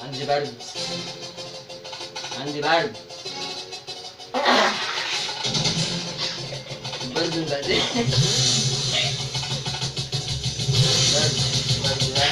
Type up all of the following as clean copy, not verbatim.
عندي برد. عندي برد. برد مبهدل. برد ده.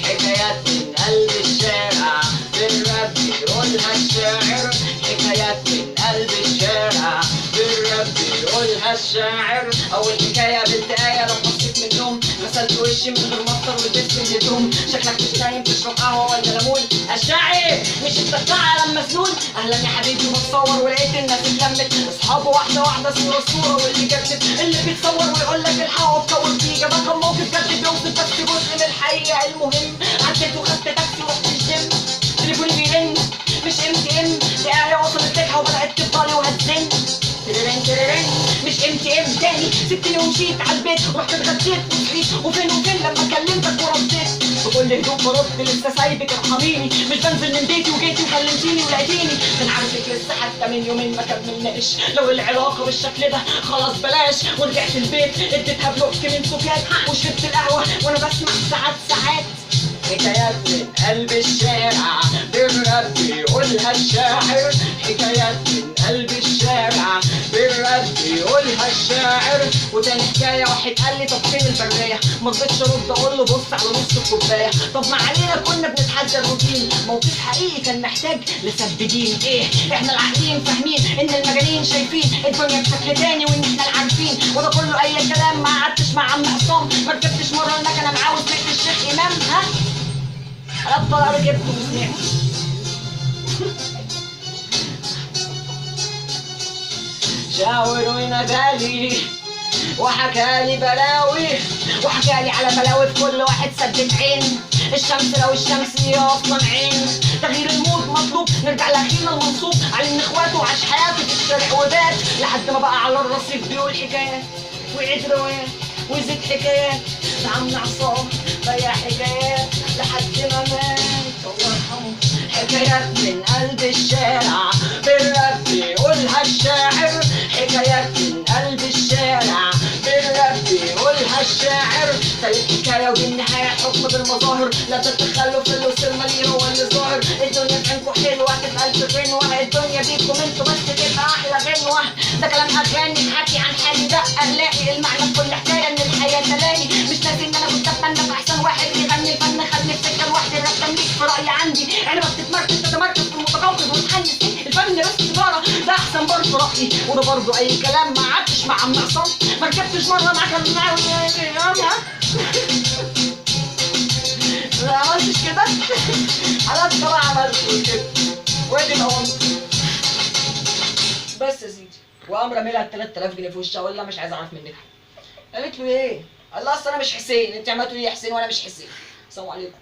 حكايات من قلب الشارع بالراب بيقولها الشاعر. حكايات من قلب الشارع بالراب بيقولها الشاعر. أول حكاية بنت آية لما صحيت من النوم غسلت وشي من غير مصدر ولبست الهدوم. شكلك مش نايم تشرب قهوة ولا ليمون؟ الشاعر مش التقطيع لما مسنون. أهلا يا حبيبي بتصور ولقيت الناس اتلمت أصحابه واحدة واحدة صورة واللي جابت اللي بيتصور ويقول لك الحقوا بكور فيه. جابك موقف جد بيوصف بس جزء من الحقيقة. المهم عديت وخدت تاكسي ورحت الجيم. تليفوني بيرن مش MTM. دي آية وصلت لها وبدأت تفضلي وهتزن. تررن تررن مش MTM تاني. سبتني ومشيت عالبيت ورحت اتغديت وصحيت وفين لما كلمتك ورديت. بكل هدوء برد لسه سايبك ارحميني. مش بنزل من بيتي وجيتي وكلمتيني ولقيتيني. كان عارفك لسه حتى من يومين ما كملناش. لو العلاقة بالشكل ده خلاص بلاش. ورجعت البيت اديتها بلوك من سكات وشربت القهوة وانا بسمع ساعات. حكايات من قلب الشارع بالراب بيقولها الشاعر. حكايات من قلب الشارع بالراب بيقولها الشاعر. وتاني حكاية واحد قال لي طب فين البرية؟ مرضتش ارد اقول له بص على نص الكوباية. طب ما علينا كنا بنتحدى الروتين. موقف حقيقي كان محتاج لسبدين. ايه احنا العاقلين فاهمين ان المجانين شايفين الدنيا بشكل تاني وان احنا العارفين. وده كله اي كلام. ما قعدتش مع عم عصام ما ركبتش مرة المكنة معاه وسمعت الشيخ امام. ها انا طلع ركبت وسمعت. شاور ونادالي وحكالي بلاوي وحكالي على بلاوي في كل واحد سدت عين. الشمس لو الشمس هي اصلا عين. تغيير المود مطلوب نرجع لاخينا المنصوب على ان اخواته وعاش حياته في الشارع وبات لحد ما بقى على الرصيف بيقول حكايات ويعيد روايات ويزيد حكايات. ده عم عصام ضيع حكايات لحد ما مات الله يرحمه. حكايات من قلب الشارع بالراب بيقولها الشاعر. حكايات من قلب الشارع بالراب بيقولها الشاعر. تالت حكاية ودي النهاية حكم بالمظاهر. لا ده التخلف اللي وصل مالي هو اللي ظاهر. الدنيا في عينكوا حلوة هتبقى ألف غنوة. الدنيا بيكم انتوا بس تبقى أحلى غنوة. ده كلام أغاني حكي عن حالي ده ألاقي المعنى في كل حكاية إن الحياة تلاقي. مش ناسي إن أنا كنت أتمنى في أحسن واحد يغني الفن خلي في سكة لوحدي. الراب تمليك في رأيي عندي يعني بس تتمركز في المتقوقز وتحنس الفن بس تجارة. ده أحسن برضه رأيي وده برضه أي كلام. ما قعدتش مع عم عصام ما ركبتش مرة معاك ما عملتش كده. على الطلع عملت كده وادي الأمر بس يا سيدي. وقام راميلها 3000 جنيه في وشها ولا مش عايز اعرف منك حاجه. قالت له ايه؟ قال لها اصل انا مش حسين. انت عملتوا ايه يا حسين وانا مش حسين؟ السلام عليكم.